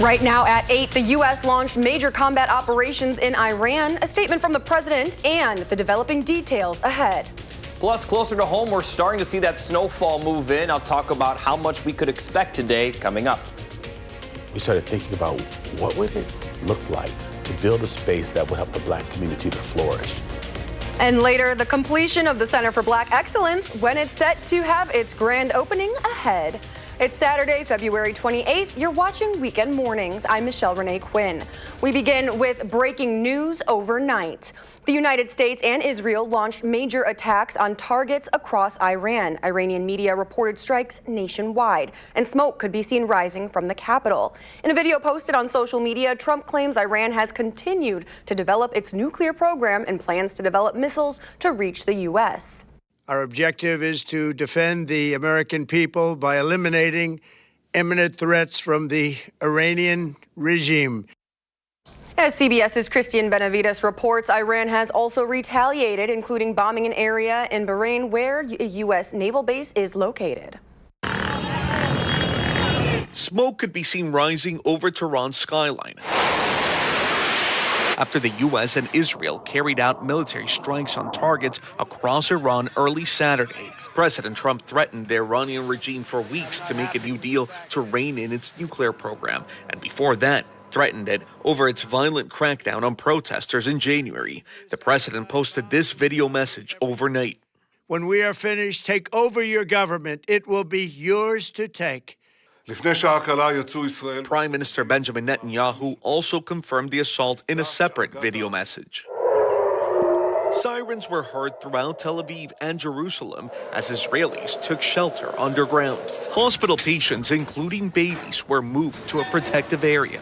Right now at 8, the U.S. launched major combat operations in Iran, a statement from the president, and the developing details ahead. Plus, closer to home, we're starting to see that snowfall move in. I'll talk about how much we could expect today coming up. We started thinking about what would it look like to build a space that would help the Black community to flourish. And later, the completion of the Center for Black Excellence when it's set to have its grand opening ahead. It's Saturday, February 28th. You're watching Weekend Mornings. I'm Michelle Renee Quinn. We begin with breaking news overnight. The United States and Israel launched major attacks on targets across Iran. Iranian media reported strikes nationwide, and smoke could be seen rising from the capital. In a video posted on social media, Trump claims Iran has continued to develop its nuclear program and plans to develop missiles to reach the U.S. Our objective is to defend the American people by eliminating imminent threats from the Iranian regime. As CBS's Christian Benavides reports, Iran has also retaliated, including bombing an area in Bahrain where a U.S. naval base is located. Smoke could be seen rising over Tehran's skyline after the U.S. and Israel carried out military strikes on targets across Iran early Saturday. President Trump threatened the Iranian regime for weeks to make a new deal to rein in its nuclear program, and before that, threatened it over its violent crackdown on protesters in January. The president posted this video message overnight. When we are finished, take over your government. It will be yours to take. Prime Minister Benjamin Netanyahu also confirmed the assault in a separate video message. Sirens were heard throughout Tel Aviv and Jerusalem as Israelis took shelter underground. Hospital patients, including babies, were moved to a protective area.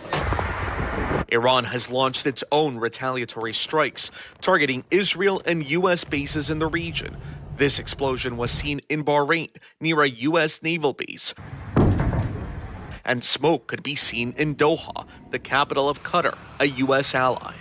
Iran has launched its own retaliatory strikes, targeting Israel and U.S. bases in the region. This explosion was seen in Bahrain, near a U.S. naval base. And smoke could be seen in Doha, the capital of Qatar, a U.S. ally.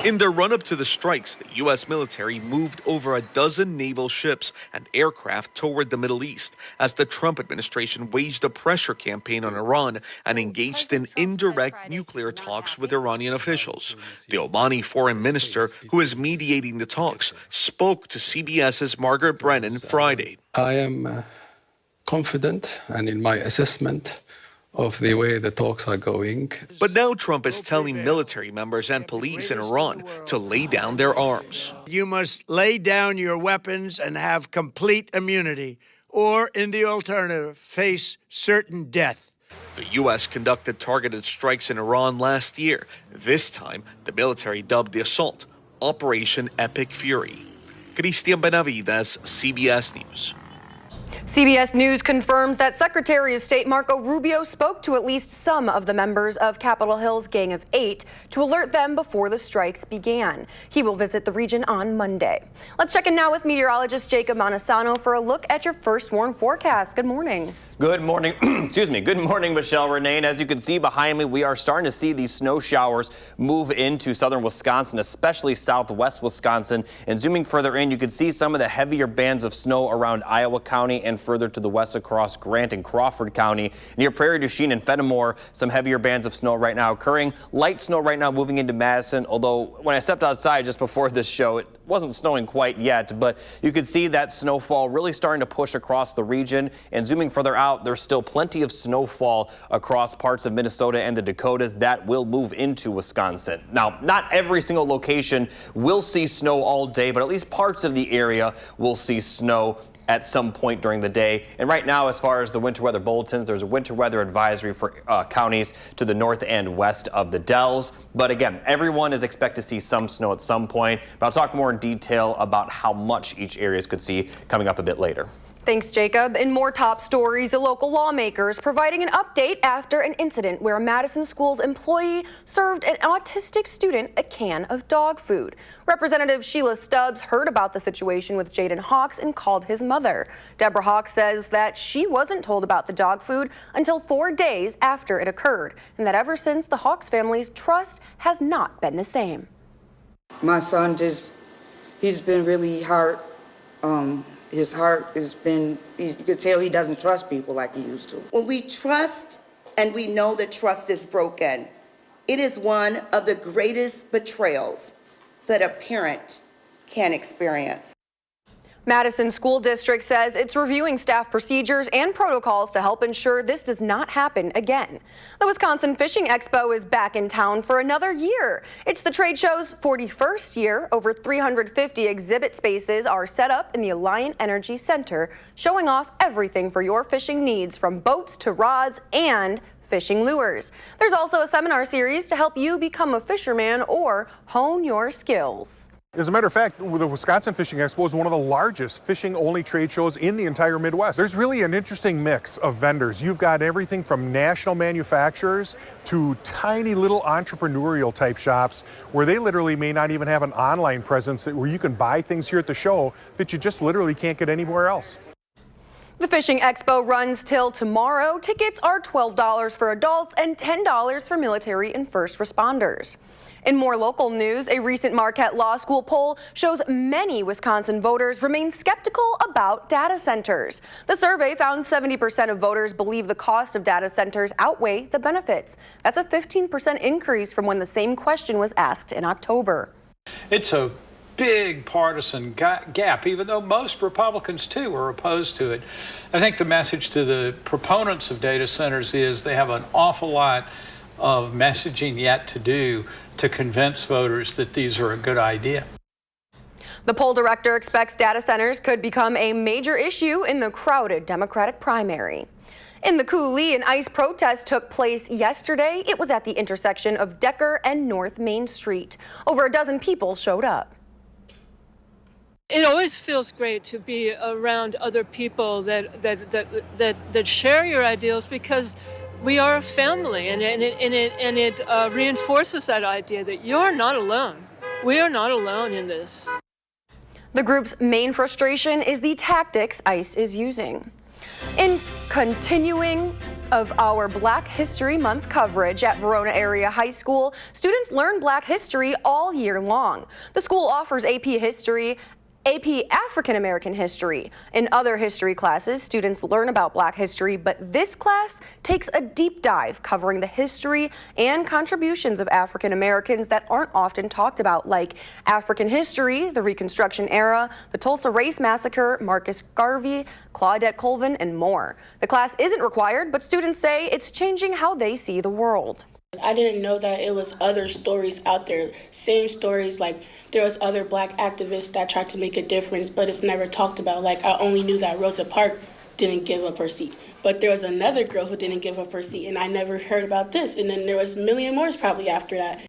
In the run-up to the strikes, the U.S. military moved over a dozen naval ships and aircraft toward the Middle East as the Trump administration waged a pressure campaign on Iran and engaged in indirect nuclear talks with Iranian officials. The Omani foreign minister, who is mediating the talks, spoke to CBS's Margaret Brennan Friday. I am confident and in my assessment of the way the talks are going. But now Trump is telling military members and police in Iran to lay down their arms. You must lay down your weapons and have complete immunity, or in the alternative, face certain death. The U.S. conducted targeted strikes in Iran last year. This time, the military dubbed the assault Operation Epic Fury. Christian Benavides, CBS News. CBS News confirms that Secretary of State Marco Rubio spoke to at least some of the members of Capitol Hill's Gang of Eight to alert them before the strikes began. He will visit the region on Monday. Let's check in now with meteorologist Jacob Montesano for a look at your first warn forecast. Good morning. Good morning. Excuse me. Good morning, Michelle Renee. And as you can see behind me, we are starting to see these snow showers move into southern Wisconsin, especially southwest Wisconsin. And zooming further in, you can see some of the heavier bands of snow around Iowa County and further to the west across Grant and Crawford County. Near Prairie du Chien and Fenimore, some heavier bands of snow right now occurring. Light snow right now moving into Madison, although when I stepped outside just before this show, it wasn't snowing quite yet, but you could see that snowfall really starting to push across the region. And zooming further out, there's still plenty of snowfall across parts of Minnesota and the Dakotas that will move into Wisconsin. Now, not every single location will see snow all day, but at least parts of the area will see snow at some point during the day. And right now, as far as the winter weather bulletins, there's a winter weather advisory for counties to the north and west of the Dells. But again, everyone is expected to see some snow at some point. But I'll talk more in detail about how much each area could see coming up a bit later. Thanks, Jacob. In more top stories, the local lawmakers providing an update after an incident where a Madison school's employee served an autistic student a can of dog food. Representative Sheila Stubbs heard about the situation with Jaden Hawks and called his mother. Deborah Hawks says that she wasn't told about the dog food until 4 days after it occurred, and that ever since, the Hawks family's trust has not been the same. My son he's been really hurt. His heart has been, you could tell he doesn't trust people like he used to. When we trust and we know that trust is broken. It is one of the greatest betrayals that a parent can experience. Madison School District says it's reviewing staff procedures and protocols to help ensure this does not happen again. The Wisconsin Fishing Expo is back in town for another year. It's the trade show's 41st year. Over 350 exhibit spaces are set up in the Alliant Energy Center, showing off everything for your fishing needs, from boats to rods and fishing lures. There's also a seminar series to help you become a fisherman or hone your skills. As a matter of fact, the Wisconsin Fishing Expo is one of the largest fishing-only trade shows in the entire Midwest. There's really an interesting mix of vendors. You've got everything from national manufacturers to tiny little entrepreneurial type shops where they literally may not even have an online presence where you can buy things here at the show that you just literally can't get anywhere else. The Fishing Expo runs till tomorrow. Tickets are $12 for adults and $10 for military and first responders. In more local news, a recent Marquette Law School poll shows many Wisconsin voters remain skeptical about data centers. The survey found 70% of voters believe the cost of data centers outweigh the benefits. That's a 15% increase from when the same question was asked in October. It's a big partisan gap, even though most Republicans, too, are opposed to it. I think the message to the proponents of data centers is they have an awful lot of messaging yet to do to convince voters that these are a good idea. The poll director expects data centers could become a major issue in the crowded Democratic primary. In the Coulee, an ICE protest took place yesterday. It was at the intersection of Decker and North Main Street. Over a dozen people showed up. It always feels great to be around other people that share your ideals, because we are a family, and it reinforces that idea that you're not alone. We are not alone in this. The group's main frustration is the tactics ICE is using. In continuing of our Black History Month coverage at Verona Area High School, students learn Black history all year long. The school offers AP History, AP African American History. In other history classes, students learn about Black history, but this class takes a deep dive covering the history and contributions of African Americans that aren't often talked about, like African history, the Reconstruction era, the Tulsa Race Massacre, Marcus Garvey, Claudette Colvin, and more. The class isn't required, but students say it's changing how they see the world. I didn't know that it was other stories out there, same stories, like there was other Black activists that tried to make a difference, but it's never talked about. Like, I only knew that Rosa Parks didn't give up her seat, but there was another girl who didn't give up her seat, and I never heard about this, and then there was a million more probably after that.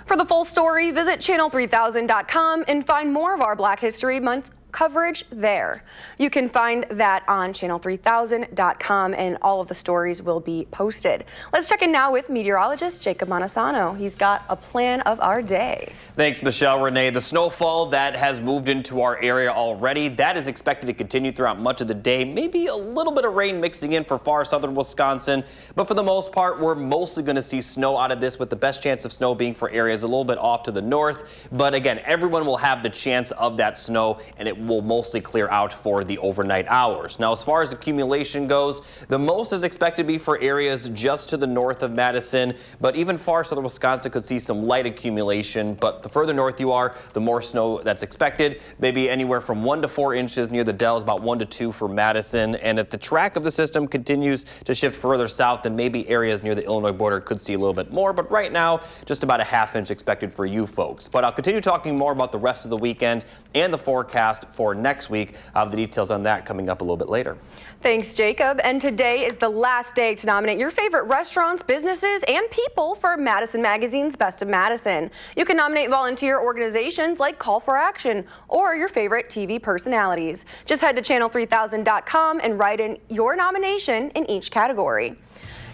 For the full story, visit channel3000.com and find more of our Black History Month coverage there. You can find that on channel3000.com, and all of the stories will be posted. Let's check in now with meteorologist Jacob Montesano. He's got a plan of our day. Thanks, Michelle Renee. The snowfall that has moved into our area already, that is expected to continue throughout much of the day. Maybe a little bit of rain mixing in for far southern Wisconsin, but for the most part, we're mostly going to see snow out of this, with the best chance of snow being for areas a little bit off to the north. But again, everyone will have the chance of that snow, and it will mostly clear out for the overnight hours. Now, as far as accumulation goes, the most is expected to be for areas just to the north of Madison, but even far southern Wisconsin could see some light accumulation. But the further north you are, the more snow that's expected. Maybe anywhere from 1 to 4 inches near the Dells, about 1 to 2 for Madison. And if the track of the system continues to shift further south, then maybe areas near the Illinois border could see a little bit more. But right now, just about a ½ inch expected for you folks. But I'll continue talking more about the rest of the weekend and the forecast for next week. I'll have the details on that coming up a little bit later. Thanks, Jacob. And today is the last day to nominate your favorite restaurants, businesses, and people for Madison Magazine's Best of Madison. You can nominate volunteer organizations like Call for Action or your favorite TV personalities. Just head to channel3000.com and write in your nomination in each category.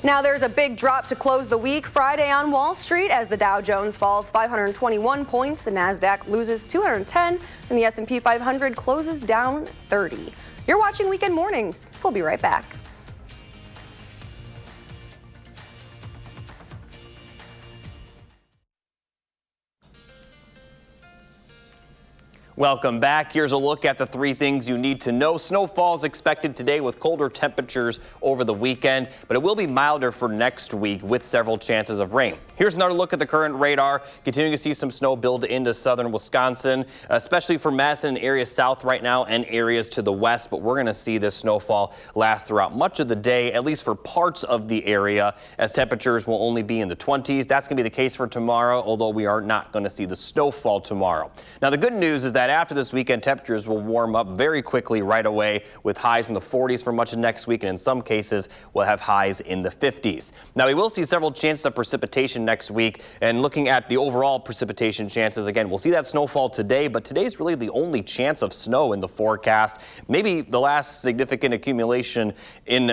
Now there's a big drop to close the week Friday on Wall Street as the Dow Jones falls 521 points, the Nasdaq loses 210, and the S&P 500 closes down 30. You're watching Weekend Mornings. We'll be right back. Welcome back. Here's a look at the 3 things you need to know. Snowfall is expected today with colder temperatures over the weekend, but it will be milder for next week with several chances of rain. Here's another look at the current radar. Continuing to see some snow build into southern Wisconsin, especially for Madison and areas south right now and areas to the west. But we're going to see this snowfall last throughout much of the day, at least for parts of the area, as temperatures will only be in the 20s. That's going to be the case for tomorrow, although we are not going to see the snowfall tomorrow. Now, the good news is that after this weekend, temperatures will warm up very quickly right away with highs in the 40s for much of next week, and in some cases we'll have highs in the 50s. Now, we will see several chances of precipitation next week, and looking at the overall precipitation chances, again, we'll see that snowfall today, but today's really the only chance of snow in the forecast. Maybe the last significant accumulation in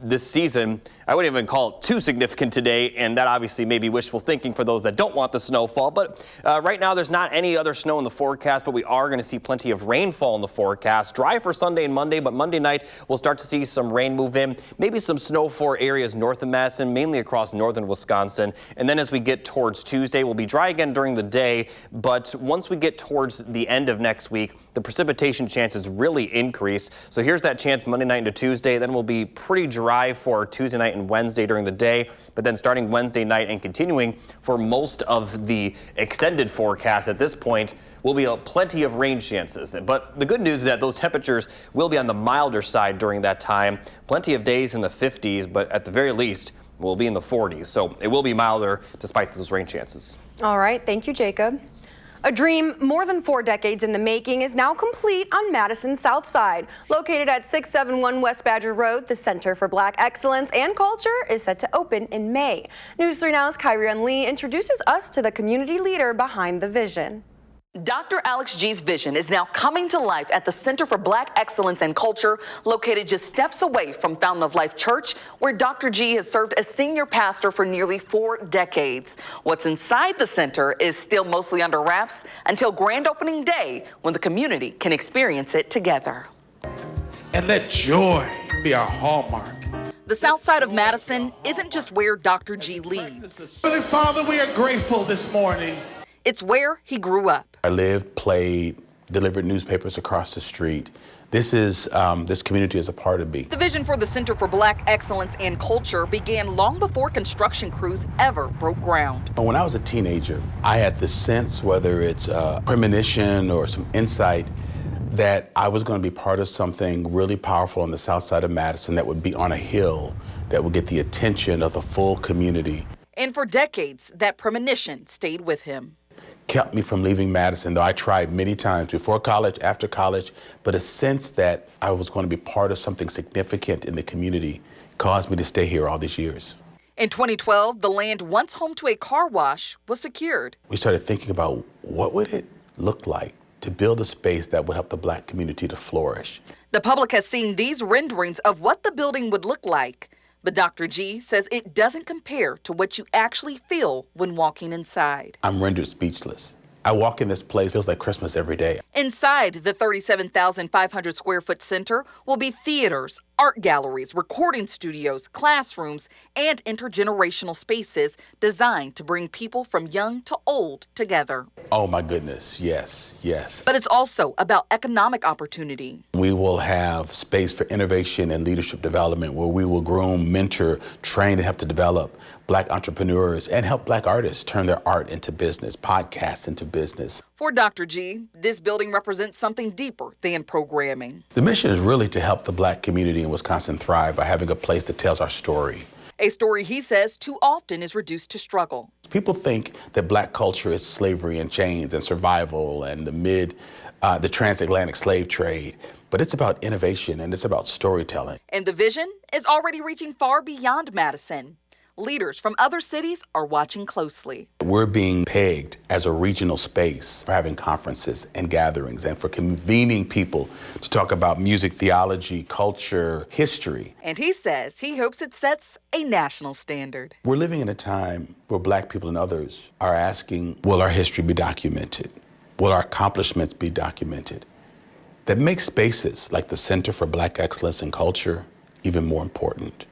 this season. I wouldn't even call it too significant today, and that obviously may be wishful thinking for those that don't want the snowfall. But right now there's not any other snow in the forecast, but we are going to see plenty of rainfall in the forecast. Dry for Sunday and Monday, but Monday night we'll start to see some rain move in. Maybe some snow for areas north of Madison, mainly across northern Wisconsin. And then as we get towards Tuesday, we'll be dry again during the day. But once we get towards the end of next week, the precipitation chances really increase. So here's that chance Monday night into Tuesday. Then we'll be pretty dry for Tuesday night and Wednesday during the day. But then starting Wednesday night and continuing for most of the extended forecast at this point, will be plenty of rain chances. But the good news is that those temperatures will be on the milder side during that time. Plenty of days in the 50s, but at the very least, we'll be in the 40s. So it will be milder despite those rain chances. All right. Thank you, Jacob. A dream more than 4 decades in the making is now complete on Madison's South Side. Located at 671 West Badger Road, the Center for Black Excellence and Culture is set to open in May. News 3 Now's Kyrian Lee introduces us to the community leader behind the vision. Dr. Alex G's vision is now coming to life at the Center for Black Excellence and Culture, located just steps away from Fountain of Life Church, where Dr. G has served as senior pastor for nearly 4 decades. What's inside the center is still mostly under wraps until grand opening day, when the community can experience it together. And let joy be our hallmark. The South Side of Madison isn't just where Dr. G leads. Heavenly Father, we are grateful this morning. It's where he grew up. I lived, played, delivered newspapers across the street. This community is a part of me. The vision for the Center for Black Excellence and Culture began long before construction crews ever broke ground. When I was a teenager, I had the sense, whether it's a premonition or some insight, that I was going to be part of something really powerful on the south side of Madison that would be on a hill that would get the attention of the full community. And for decades, that premonition stayed with him. Kept me from leaving Madison, though I tried many times before college, after college, but a sense that I was going to be part of something significant in the community caused me to stay here all these years. In 2012, the land once home to a car wash was secured. We started thinking about what would it look like to build a space that would help the Black community to flourish. The public has seen these renderings of what the building would look like, but Dr. G says it doesn't compare to what you actually feel when walking inside. I'm rendered speechless. I walk in this place, it feels like Christmas every day. Inside the 37,500 square foot center will be theaters, art galleries, recording studios, classrooms, and intergenerational spaces designed to bring people from young to old together. Oh my goodness, yes, yes. But it's also about economic opportunity. We will have space for innovation and leadership development where we will groom, mentor, train, and help to develop Black entrepreneurs and help Black artists turn their art into business, podcasts into business. For Dr. G, this building represents something deeper than programming. The mission is really to help the Black community in Wisconsin thrive by having a place that tells our story. A story he says too often is reduced to struggle. People think that Black culture is slavery and chains and survival and the transatlantic slave trade, but it's about innovation and it's about storytelling. And the vision is already reaching far beyond Madison. Leaders from other cities are watching closely. We're being pegged as a regional space for having conferences and gatherings and for convening people to talk about music, theology, culture, history. And he says he hopes it sets a national standard. We're living in a time where Black people and others are asking, will our history be documented? Will our accomplishments be documented? That makes spaces like the Center for Black Excellence and Culture even more important.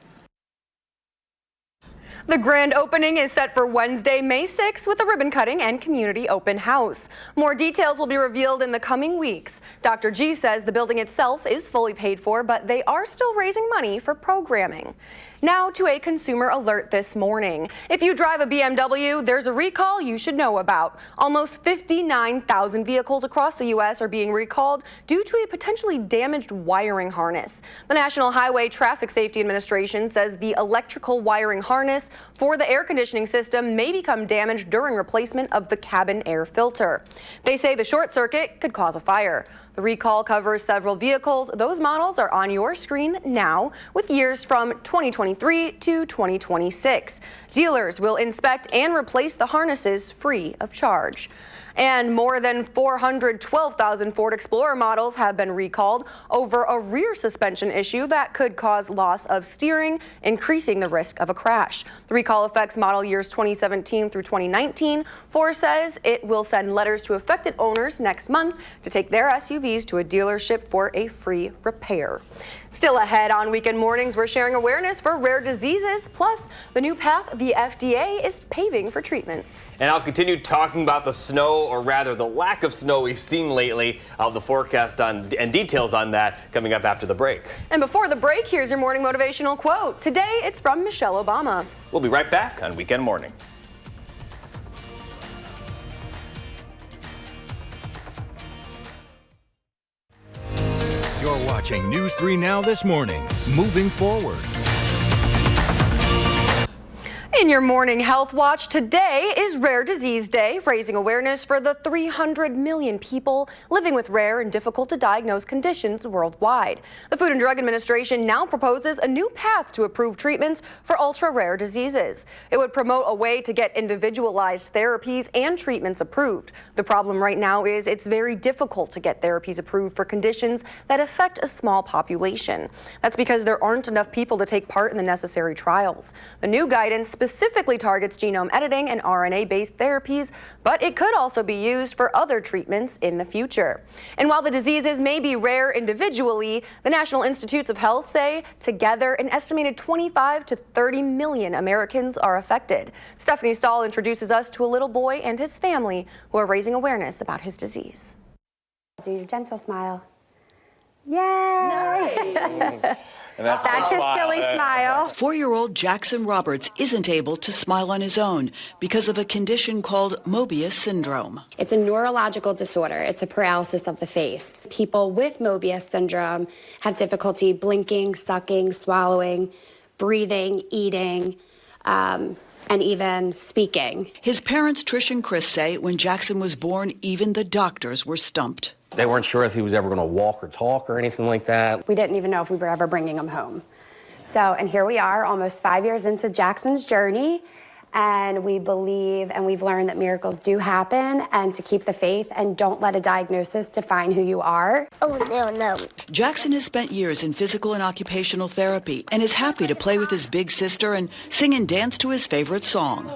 The grand opening is set for Wednesday, May 6th with a ribbon cutting and community open house. More details will be revealed in the coming weeks. Dr. G says the building itself is fully paid for, but they are still raising money for programming. Now to a consumer alert this morning. If you drive a BMW, there's a recall you should know about. Almost 59,000 vehicles across the U.S. are being recalled due to a potentially damaged wiring harness. The National Highway Traffic Safety Administration says the electrical wiring harness for the air conditioning system may become damaged during replacement of the cabin air filter. They say the short circuit could cause a fire. The recall covers several vehicles. Those models are on your screen now, with years from 2023 to 2026. Dealers will inspect and replace the harnesses free of charge. And more than 412,000 Ford Explorer models have been recalled over a rear suspension issue that could cause loss of steering, increasing the risk of a crash. The recall affects model years 2017 through 2019. Ford says it will send letters to affected owners next month to take their SUVs to a dealership for a free repair. Still ahead on Weekend Mornings, we're sharing awareness for rare diseases, plus the new path the FDA is paving for treatment. And I'll continue talking about the snow, or rather the lack of snow we've seen lately. I'll have the forecast on and details on that coming up after the break. And before the break, here's your morning motivational quote. Today, it's from Michelle Obama. We'll be right back on Weekend Mornings. You're watching News 3 Now this morning. Moving forward. In your morning health watch, today is Rare Disease Day, raising awareness for the 300 million people living with rare and difficult to diagnose conditions worldwide. The Food and Drug Administration now proposes a new path to approve treatments for ultra-rare diseases. It would promote a way to get individualized therapies and treatments approved. The problem right now is it's very difficult to get therapies approved for conditions that affect a small population. That's because there aren't enough people to take part in the necessary trials. The new guidance specifically targets genome editing and RNA-based therapies, but it could also be used for other treatments in the future. And while the diseases may be rare individually, the National Institutes of Health say together an estimated 25 to 30 million Americans are affected. Stephanie Stahl introduces us to a little boy and his family who are raising awareness about his disease. Do your gentle smile. Yay! Nice. That's his silly smile. 4-year-old Jackson Roberts isn't able to smile on his own because of a condition called Mobius syndrome. It's a neurological disorder. It's a paralysis of the face. People with Mobius syndrome have difficulty blinking, sucking, swallowing, breathing, eating, and even speaking. His parents, Trish and Chris, say when Jackson was born, even the doctors were stumped. They weren't sure if he was ever going to walk or talk or anything like that. We didn't even know if we were ever bringing him home. And here we are, almost 5 years into Jackson's journey, and we believe and we've learned that miracles do happen, and to keep the faith and don't let a diagnosis define who you are. Oh, no. Jackson has spent years in physical and occupational therapy and is happy to play with his big sister and sing and dance to his favorite song.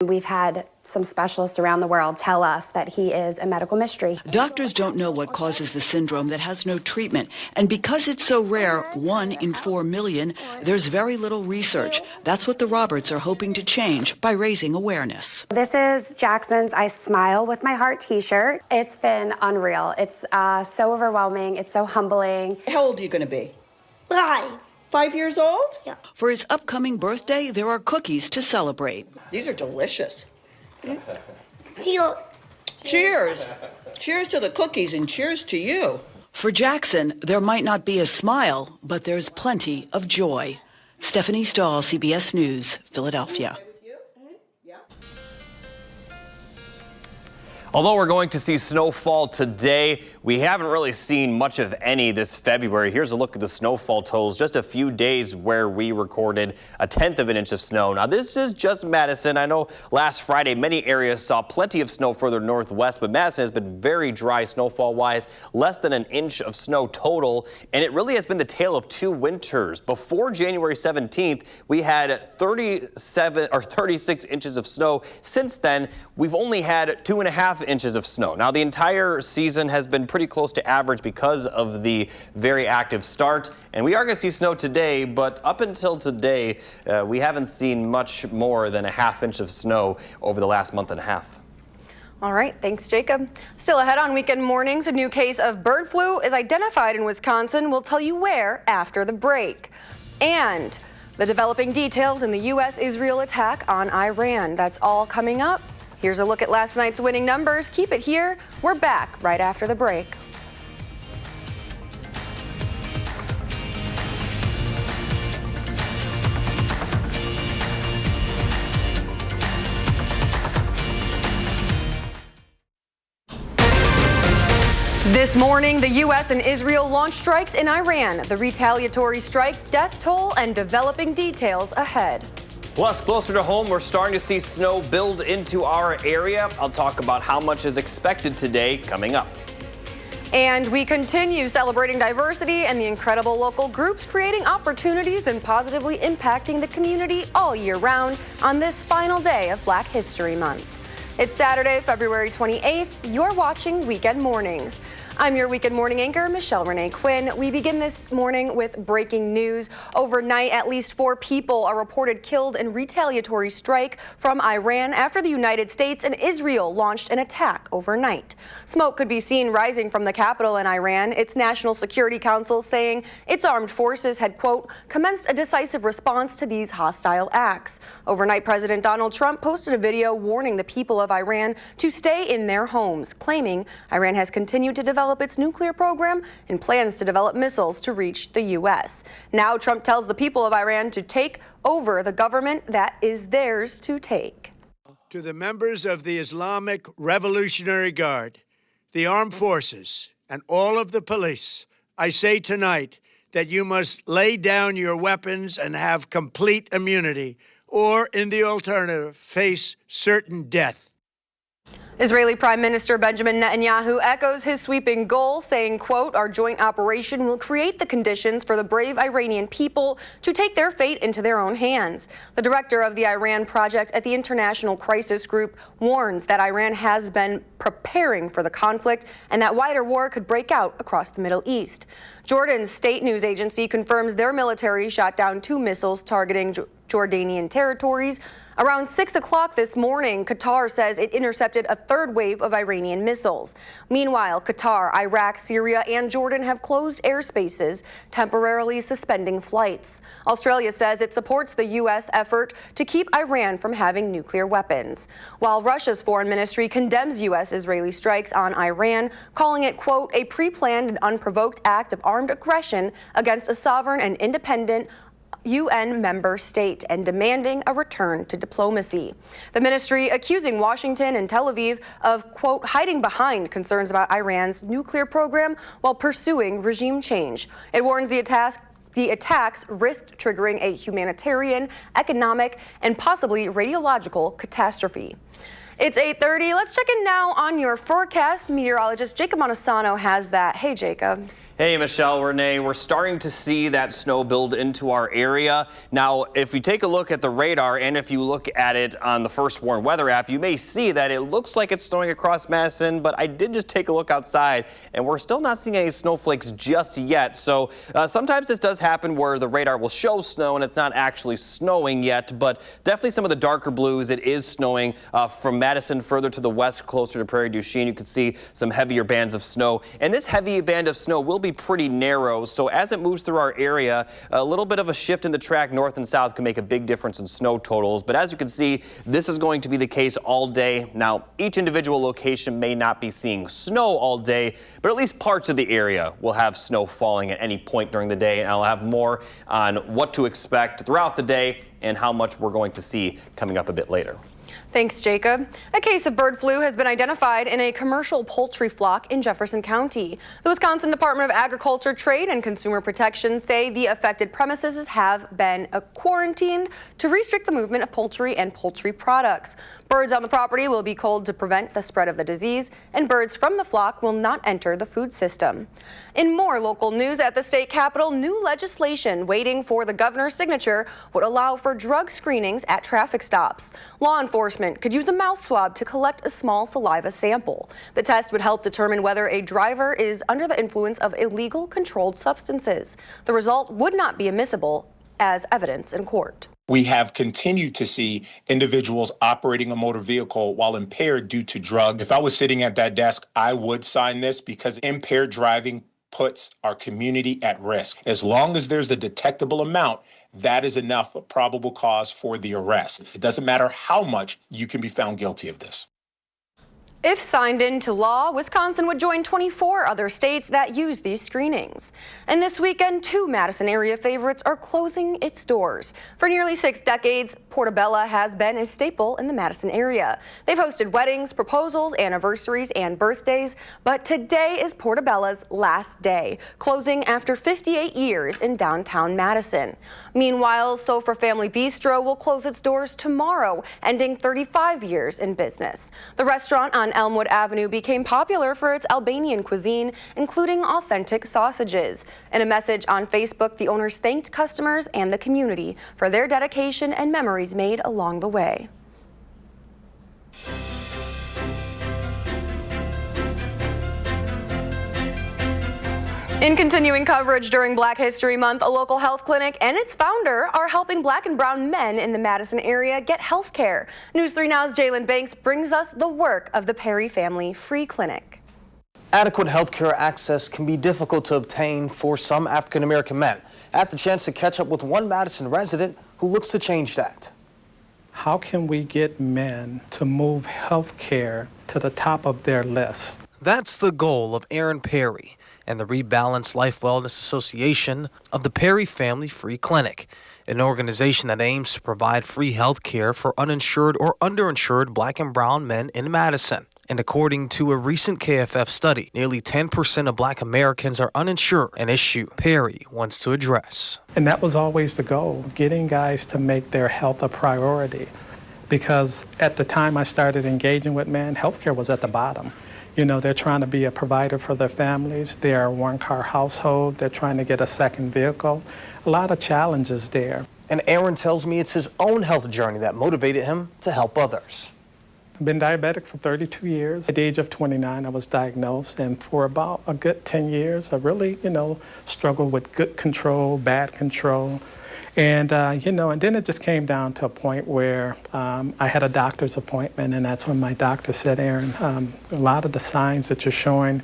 We've had some specialists around the world tell us that he is a medical mystery. Doctors don't know what causes the syndrome that has no treatment. And because it's so rare, 1 in 4 million, there's very little research. That's what the Roberts are hoping to change by raising awareness. This is Jackson's I Smile with My Heart t-shirt. It's been unreal. It's so overwhelming. It's so humbling. How old are you going to be? 5 years old? Yeah. For his upcoming birthday, there are cookies to celebrate. These are delicious. Cheers. Cheers to the cookies and cheers to you. For Jackson, there might not be a smile, but there's plenty of joy. Stephanie Stahl, CBS News, Philadelphia. Although we're going to see snowfall today, we haven't really seen much of any this February. Here's a look at the snowfall totals. Just a few days where we recorded 1/10 of an inch of snow. Now this is just Madison. I know last Friday many areas saw plenty of snow further northwest, but Madison has been very dry snowfall wise, less than an inch of snow total. And it really has been the tale of two winters. Before January 17th, we had 36 inches of snow. Since then, we've only had 2.5 1.5 inches of snow. Now, the entire season has been pretty close to average because of the very active start, and we are going to see snow today, but up until today, we haven't seen much more than a ½ inch of snow over the last month and a half. All right, thanks, Jacob. Still ahead on Weekend Mornings, a new case of bird flu is identified in Wisconsin. We'll tell you where after the break. And the developing details in the U.S.-Israel attack on Iran. That's all coming up. Here's a look at last night's winning numbers. Keep it here. We're back right after the break. This morning, the U.S. and Israel launched strikes in Iran. The retaliatory strike, death toll, and developing details ahead. Plus, closer to home, we're starting to see snow build into our area. I'll talk about how much is expected today coming up. And we continue celebrating diversity and the incredible local groups creating opportunities and positively impacting the community all year round on this final day of Black History Month. It's Saturday, February 28th. You're watching Weekend Mornings. I'm your Weekend Morning anchor, Michelle Renee Quinn. We begin this morning with breaking news. Overnight, at least 4 people are reported killed in retaliatory strike from Iran after the United States and Israel launched an attack overnight. Smoke could be seen rising from the capital in Iran. Its National Security Council saying its armed forces had, quote, commenced a decisive response to these hostile acts. Overnight, President Donald Trump posted a video warning the people of Iran to stay in their homes, claiming Iran has continued to develop its nuclear program and plans to develop missiles to reach the U.S. Now Trump tells the people of Iran to take over the government that is theirs to take. To the members of the Islamic Revolutionary Guard, the armed forces, and all of the police, I say tonight that you must lay down your weapons and have complete immunity, or in the alternative, face certain death. Israeli Prime Minister Benjamin Netanyahu echoes his sweeping goal, saying, quote, our joint operation will create the conditions for the brave Iranian people to take their fate into their own hands. The director of the Iran project at the International Crisis Group warns that Iran has been preparing for the conflict and that wider war could break out across the Middle East. Jordan's state news agency confirms their military shot down 2 missiles targeting Jordanian territories. Around 6 o'clock this morning, Qatar says it intercepted a 3rd wave of Iranian missiles. Meanwhile, Qatar, Iraq, Syria, and Jordan have closed airspaces, temporarily suspending flights. Australia says it supports the U.S. effort to keep Iran from having nuclear weapons, while Russia's foreign ministry condemns U.S.-Israeli strikes on Iran, calling it, quote, a pre-planned and unprovoked act of armed aggression against a sovereign and independent UN member state and demanding a return to diplomacy. The ministry accusing Washington and Tel Aviv of, quote, hiding behind concerns about Iran's nuclear program while pursuing regime change. It warns the attacks risked triggering a humanitarian, economic, and possibly radiological catastrophe. It's 8:30. Let's check in now on your forecast. Meteorologist Jacob Montesano has that. Hey, Jacob. Hey, Michelle, Renee, we're starting to see that snow build into our area. Now, if we take a look at the radar and if you look at it on the First Warn weather app, you may see that it looks like it's snowing across Madison, but I did just take a look outside and we're still not seeing any snowflakes just yet. So sometimes this does happen where the radar will show snow and it's not actually snowing yet, but definitely some of the darker blues, it is snowing from Madison further to the west, closer to Prairie du Chien. You can see some heavier bands of snow, and this heavy band of snow will be pretty narrow, so as it moves through our area, a little bit of a shift in the track north and south can make a big difference in snow totals. But as you can see, this is going to be the case all day. Now, each individual location may not be seeing snow all day, but at least parts of the area will have snow falling at any point during the day, and I'll have more on what to expect throughout the day and how much we're going to see coming up a bit later. Thanks, Jacob. A case of bird flu has been identified in a commercial poultry flock in Jefferson County. The Wisconsin Department of Agriculture, Trade, and Consumer Protection say the affected premises have been quarantined to restrict the movement of poultry and poultry products. Birds on the property will be culled to prevent the spread of the disease, and birds from the flock will not enter the food system. In more local news, at the state capitol, new legislation waiting for the governor's signature would allow for drug screenings at traffic stops. Law enforcement enforcement could use a mouth swab to collect a small saliva sample. The test would help determine whether a driver is under the influence of illegal controlled substances. The result would not be admissible as evidence in court. We have continued to see individuals operating a motor vehicle while impaired due to drugs. If I was sitting at that desk, I would sign this because impaired driving puts our community at risk. As long as there's a detectable amount, that is enough probable cause for the arrest. It doesn't matter how much you can be found guilty of this. If signed into law, Wisconsin would join 24 other states that use these screenings. And this weekend, 2 Madison area favorites are closing its doors. For nearly 6 decades, Portobello has been a staple in the Madison area. They've hosted weddings, proposals, anniversaries, and birthdays, but today is Portobello's last day, closing after 58 years in downtown Madison. Meanwhile, Sofa Family Bistro will close its doors tomorrow, ending 35 years in business. The restaurant on Elmwood Avenue became popular for its Albanian cuisine, including authentic sausages. In a message on Facebook, the owners thanked customers and the community for their dedication and memories made along the way. In continuing coverage during Black History Month, a local health clinic and its founder are helping Black and brown men in the Madison area get health care. News 3 Now's Jalen Banks brings us the work of the Perry Family Free Clinic. Adequate health care access can be difficult to obtain for some African American men. I had the chance to catch up with one Madison resident who looks to change that. How can we get men to move health care to the top of their list? That's the goal of Aaron Perry and the Rebalanced Life Wellness Association of the Perry Family Free Clinic, an organization that aims to provide free health care for uninsured or underinsured Black and brown men in Madison. And according to a recent KFF study, nearly 10% of Black Americans are uninsured, an issue Perry wants to address. And that was always the goal, getting guys to make their health a priority. Because at the time I started engaging with men, healthcare was at the bottom. You know, they're trying to be a provider for their families. They're a one-car household. They're trying to get a second vehicle. A lot of challenges there. And Aaron tells me it's his own health journey that motivated him to help others. I've been diabetic for 32 years. At the age of 29, I was diagnosed, and for about a good 10 years, I really, struggled with good control, bad control. And, and then it just came down to a point where I had a doctor's appointment, and that's when my doctor said, Aaron, a lot of the signs that you're showing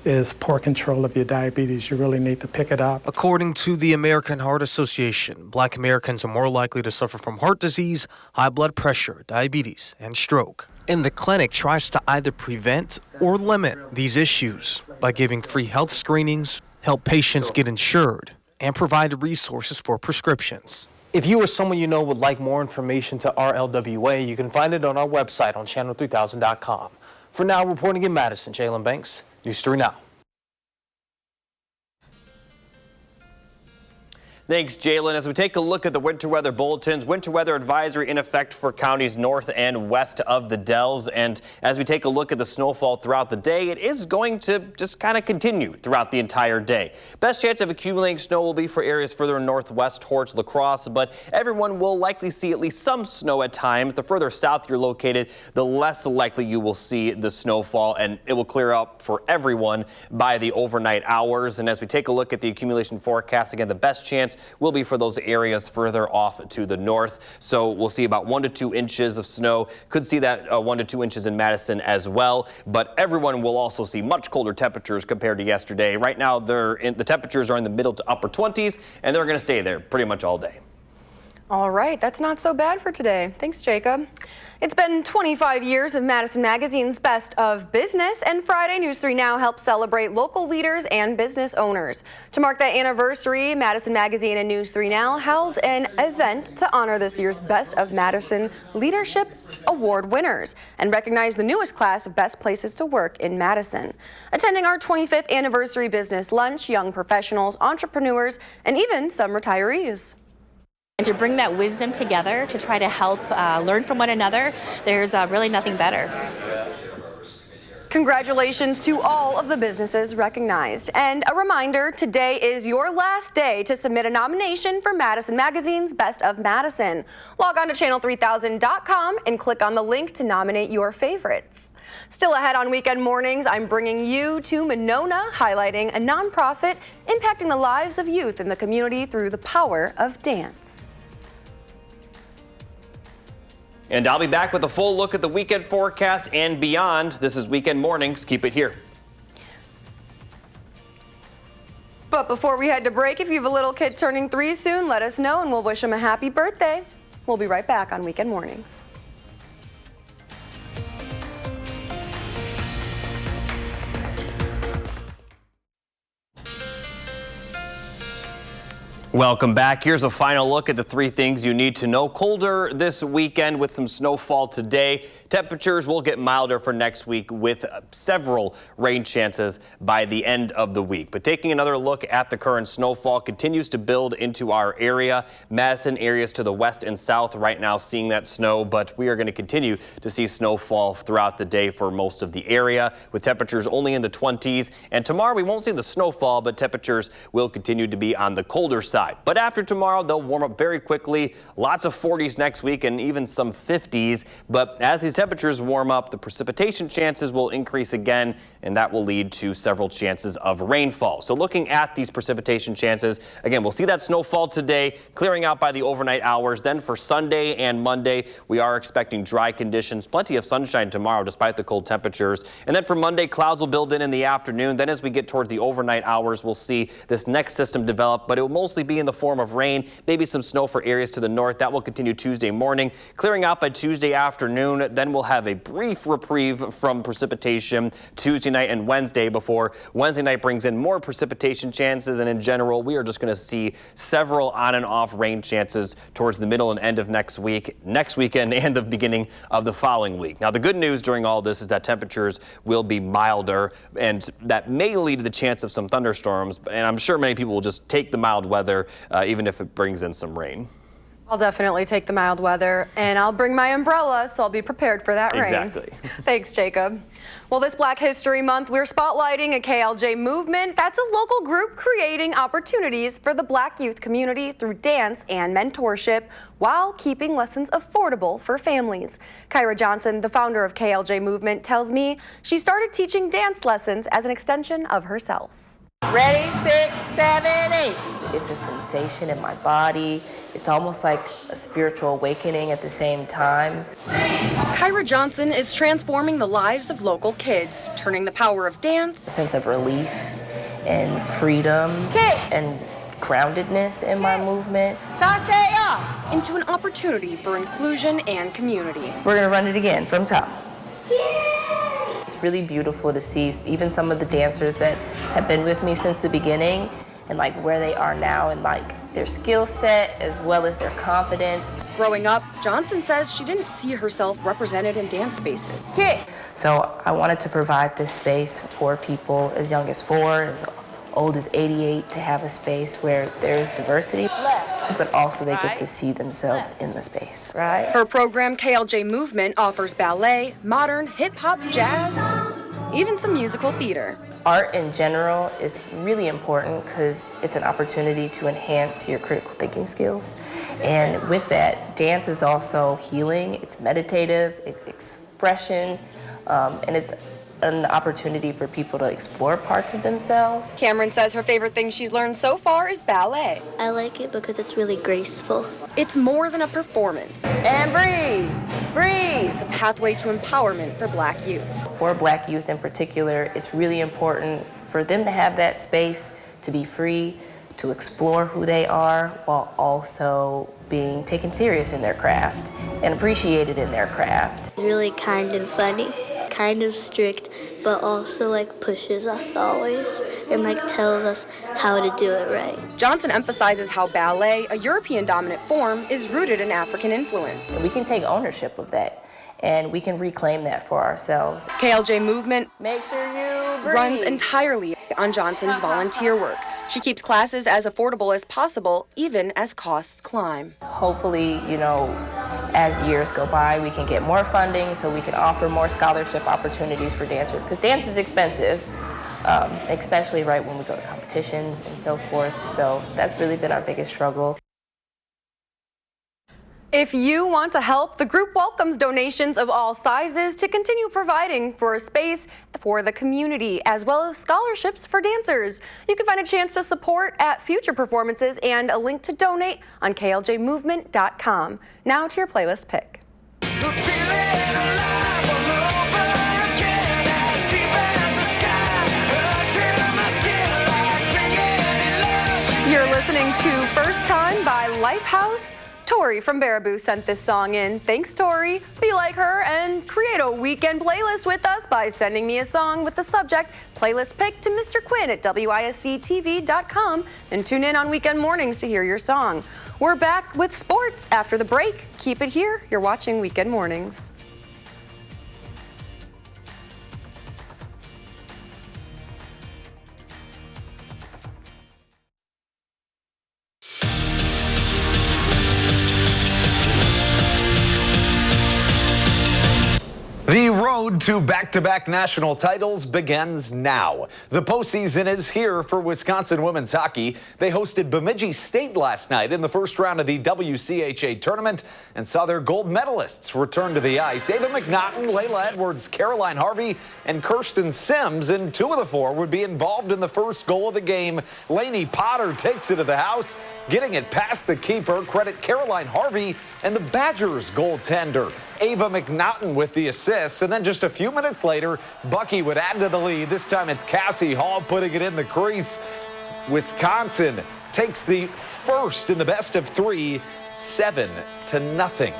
is poor control of your diabetes. You really need to pick it up. According to the American Heart Association, Black Americans are more likely to suffer from heart disease, high blood pressure, diabetes, and stroke. And the clinic tries to either prevent or limit these issues by giving free health screenings, help patients get insured, and provide resources for prescriptions. If you or someone you know would like more information to RLWA, you can find it on our website on channel3000.com. For now, reporting in Madison, Jalen Banks, News 3 Now. Thanks, Jalen. As we take a look at the winter weather bulletins, winter weather advisory in effect for counties north and west of the Dells. And as we take a look at the snowfall throughout the day, it is going to just kind of continue throughout the entire day. Best chance of accumulating snow will be for areas further northwest towards La Crosse, but everyone will likely see at least some snow at times. The further south you're located, the less likely you will see the snowfall, and it will clear up for everyone by the overnight hours. And as we take a look at the accumulation forecast, again, the best chance will be for those areas further off to the north. So we'll see about 1 to 2 inches of snow. Could see that 1 to 2 inches in Madison as well. But everyone will also see much colder temperatures compared to yesterday. Right now, the temperatures are in the middle to upper 20s, and they're going to stay there pretty much all day. All right, that's not so bad for today. Thanks, Jacob. It's been 25 years of Madison Magazine's Best of Business, and Friday News 3 Now helps celebrate local leaders and business owners. To mark that anniversary, Madison Magazine and News 3 Now held an event to honor this year's Best of Madison Leadership Award winners and recognize the newest class of Best Places to Work in Madison. Attending our 25th anniversary business lunch, young professionals, entrepreneurs, and even some retirees. And to bring that wisdom together to try to help learn from one another, there's really nothing better. Congratulations to all of the businesses recognized. And a reminder, today is your last day to submit a nomination for Madison Magazine's Best of Madison. Log on to channel3000.com and click on the link to nominate your favorites. Still ahead on Weekend Mornings, I'm bringing you to Monona, highlighting a nonprofit impacting the lives of youth in the community through the power of dance. And I'll be back with a full look at the weekend forecast and beyond. This is Weekend Mornings. Keep it here. But before we head to break, if you have a little kid turning 3 soon, let us know and we'll wish him a happy birthday. We'll be right back on Weekend Mornings. Welcome back. Here's a final look at the 3 things you need to know. Colder this weekend with some snowfall today. Temperatures will get milder for next week with several rain chances by the end of the week. But taking another look at the current snowfall continues to build into our area. Madison areas to the west and south right now seeing that snow, but we are going to continue to see snowfall throughout the day for most of the area with temperatures only in the 20s. And tomorrow we won't see the snowfall, but temperatures will continue to be on the colder side. But after tomorrow, they'll warm up very quickly. Lots of 40s next week and even some 50s. But as these temperatures warm up, the precipitation chances will increase again, and that will lead to several chances of rainfall. So looking at these precipitation chances, again, we'll see that snowfall today, clearing out by the overnight hours. Then for Sunday and Monday, we are expecting dry conditions, plenty of sunshine tomorrow despite the cold temperatures. And then for Monday, clouds will build in the afternoon. Then as we get toward the overnight hours, we'll see this next system develop, but it will mostly be in the form of rain, maybe some snow for areas to the north. That will continue Tuesday morning, clearing out by Tuesday afternoon. Then we'll have a brief reprieve from precipitation Tuesday night and Wednesday before Wednesday night brings in more precipitation chances. And in general, we are just going to see several on and off rain chances towards the middle and end of next weekend, and the beginning of the following week. Now, the good news during all this is that temperatures will be milder, and that may lead to the chance of some thunderstorms. And I'm sure many people will just take the mild weather, even if it brings in some rain. I'll definitely take the mild weather, and I'll bring my umbrella, so I'll be prepared for that rain. Exactly. Thanks, Jacob. Well, this Black History Month, we're spotlighting a KLJ movement. That's a local group creating opportunities for the Black youth community through dance and mentorship while keeping lessons affordable for families. Kyra Johnson, the founder of KLJ movement, tells me she started teaching dance lessons as an extension of herself. Ready, 6, 7, 8. It's a sensation in my body. It's almost like a spiritual awakening at the same time. Kyra Johnson is transforming the lives of local kids, turning the power of dance, A sense of relief and freedom and groundedness in my movement. into an opportunity for inclusion and community. We're gonna run it again from top. It's really beautiful to see even some of the dancers that have been with me since the beginning and like where they are now and like their skill set as well as their confidence. Growing up, Johnson says she didn't see herself represented in dance spaces. So I wanted to provide this space for people as young as 4, as old as 88, to have a space where there's diversity, but also they get to see themselves in the space, right? Her program, KLJ Movement, offers ballet, modern, hip-hop, jazz, even some musical theater. Art in general is really important because it's an opportunity to enhance your critical thinking skills. And with that, dance is also healing, it's meditative, it's expression, and it's an opportunity for people to explore parts of themselves. Cameron says her favorite thing she's learned so far is ballet. I like it because it's really graceful. It's more than a performance. And breathe, breathe. It's a pathway to empowerment for Black youth. For Black youth in particular, it's really important for them to have that space to be free, to explore who they are, while also being taken serious in their craft and appreciated in their craft. It's really kind and funny, kind of strict, but also like pushes us always and like tells us how to do it right. Johnson emphasizes how ballet, a European dominant form, is rooted in African influence. We can take ownership of that and we can reclaim that for ourselves. KLJ Movement Make sure you breathe. runs entirely on Johnson's volunteer work. She keeps classes as affordable as possible, even as costs climb. Hopefully, as years go by, we can get more funding so we can offer more scholarship opportunities for dancers, because dance is expensive, especially right when we go to competitions and so forth. So that's really been our biggest struggle. If you want to help, the group welcomes donations of all sizes to continue providing for a space for the community, as well as scholarships for dancers. You can find a chance to support at future performances and a link to donate on KLJmovement.com. Now to your playlist pick. You're listening to First Time by Lifehouse. Tori from Baraboo sent this song in. Thanks, Tori. Be like her and create a weekend playlist with us by sending me a song with the subject playlist pick to Mr. Quinn at WISC-TV.com and tune in on weekend mornings to hear your song. We're back with sports after the break. Keep it here. You're watching Weekend Mornings. The road to back-to-back national titles begins now. The postseason is here for Wisconsin women's hockey. They hosted Bemidji State last night in the first round of the WCHA tournament and saw their gold medalists return to the ice. Ava McNaughton, Layla Edwards, Caroline Harvey, and Kirsten Sims, and 2 of the 4 would be involved in the first goal of the game. Lainey Potter takes it to the house, getting it past the keeper. Credit Caroline Harvey and the Badgers goaltender. Ava McNaughton with the assist, and then just a few minutes later, Bucky would add to the lead. This time it's Cassie Hall putting it in the crease. Wisconsin takes the first in the best of 3, 7-0.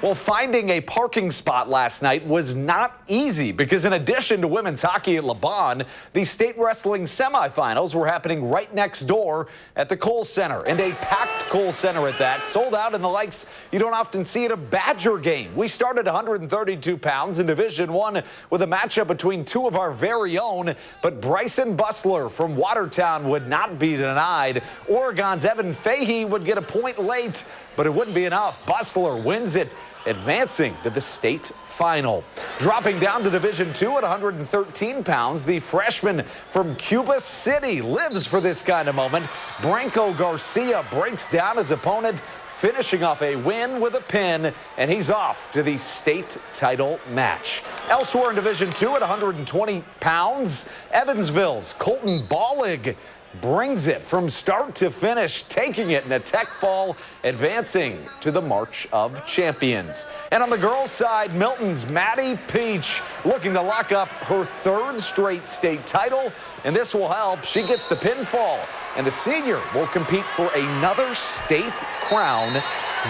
Well, finding a parking spot last night was not easy because in addition to women's hockey at LeBon, the state wrestling semifinals were happening right next door at the Kohl Center, and a packed Kohl Center at that, sold out in the likes you don't often see at a Badger game. We started 132 pounds in Division I with a matchup between 2 of our very own, but Bryson Bustler from Watertown would not be denied. Oregon's Evan Fahey would get a point late, but it wouldn't be enough. Bustler wins it, advancing to the state final. Dropping down to Division II at 113 pounds, the freshman from Cuba City lives for this kind of moment. Branco Garcia breaks down his opponent, finishing off a win with a pin, and he's off to the state title match. Elsewhere in Division II at 120 pounds, Evansville's Colton Bollig brings it from start to finish, taking it in a tech fall, advancing to the March of Champions. And on the girls' side, Milton's Maddie Peach looking to lock up her 3rd straight state title, and this will help. She gets the pinfall, and the senior will compete for another state crown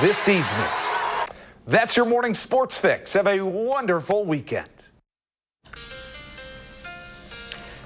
this evening. That's your morning sports fix. Have a wonderful weekend.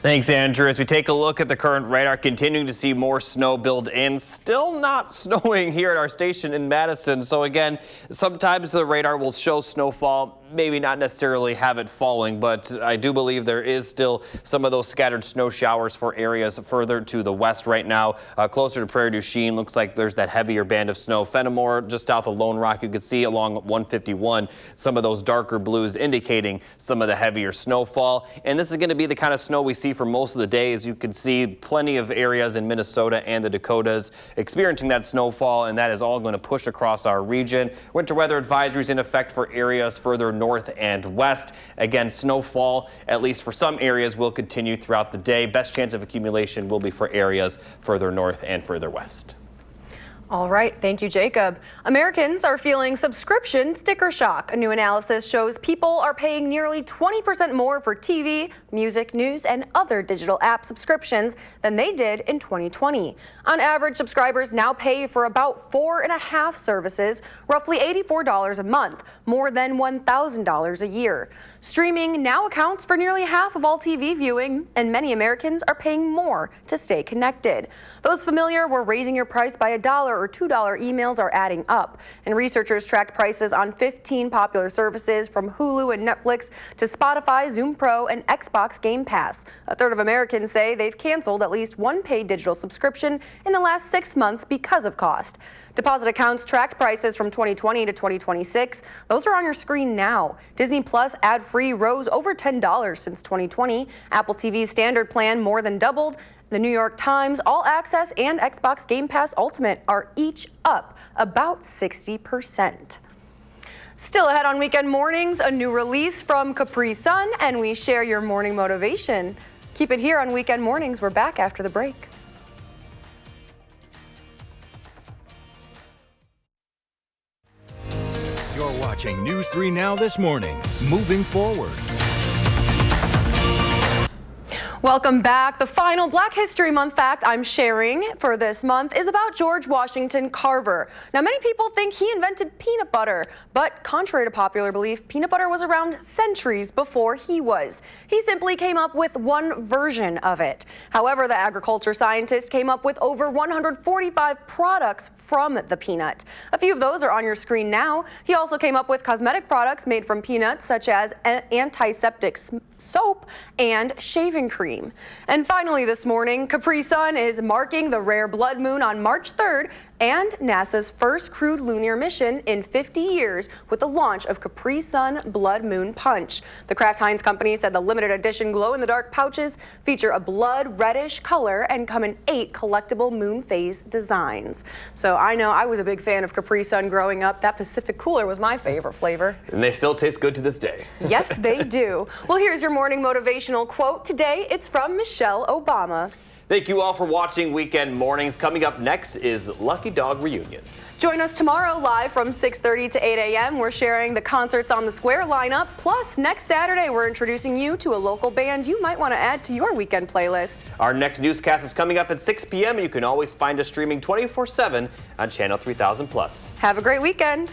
Thanks, Andrew. As we take a look at the current radar, continuing to see more snow build in. Still not snowing here at our station in Madison. So again, sometimes the radar will show snowfall, maybe not necessarily have it falling, but I do believe there is still some of those scattered snow showers for areas further to the west right now. Closer to Prairie du Chien, looks like there's that heavier band of snow. Fenimore, just south of Lone Rock, you can see along 151 some of those darker blues indicating some of the heavier snowfall. And this is going to be the kind of snow we see for most of the day. As you can see, plenty of areas in Minnesota and the Dakotas experiencing that snowfall, and that is all going to push across our region. Winter weather advisories in effect for areas further north and west. Again, snowfall, at least for some areas, will continue throughout the day. Best chance of accumulation will be for areas further north and further west. All right, thank you, Jacob. Americans are feeling subscription sticker shock. A new analysis shows people are paying nearly 20% more for TV, music, news, and other digital app subscriptions than they did in 2020. On average, subscribers now pay for about 4.5 services, roughly $84 a month, more than $1,000 a year. Streaming now accounts for nearly half of all TV viewing, and many Americans are paying more to stay connected. Those familiar were raising your price by $1 or $2 emails are adding up. And researchers tracked prices on 15 popular services from Hulu and Netflix to Spotify, Zoom Pro, and Xbox Game Pass. A third of Americans say they've canceled at least one paid digital subscription in the last 6 months because of cost. Deposit accounts tracked prices from 2020 to 2026. Those are on your screen now. Disney Plus ad-free rose over $10 since 2020. Apple TV's standard plan more than doubled. The New York Times All Access and Xbox Game Pass Ultimate are each up about 60%. Still ahead on Weekend Mornings, a new release from Capri Sun, and we share your morning motivation. Keep it here on Weekend Mornings. We're back after the break. You're watching News 3 Now this morning. Moving forward. Welcome back. The final Black History Month fact I'm sharing for this month is about George Washington Carver. Now, many people think he invented peanut butter, but contrary to popular belief, peanut butter was around centuries before he was. He simply came up with one version of it. However, the agriculture scientist came up with over 145 products from the peanut. A few of those are on your screen now. He also came up with cosmetic products made from peanuts, such as antiseptic soap and shaving cream. And finally this morning, Capri Sun is marking the rare blood moon on March 3rd and NASA's first crewed lunar mission in 50 years with the launch of Capri Sun Blood Moon Punch. The Kraft Heinz company said the limited edition glow-in-the-dark pouches feature a blood reddish color and come in 8 collectible moon phase designs. So I know I was a big fan of Capri Sun growing up. That Pacific Cooler was my favorite flavor. And they still taste good to this day. Yes, they do. Well, here's your morning motivational quote. Today, it's from Michelle Obama. Thank you all for watching Weekend Mornings. Coming up next is Lucky Dog Reunions. Join us tomorrow live from 6:30 to 8 a.m. We're sharing the Concerts on the Square lineup. Plus, next Saturday, we're introducing you to a local band you might want to add to your weekend playlist. Our next newscast is coming up at 6 p.m. and you can always find us streaming 24/7 on Channel 3000+. Have a great weekend.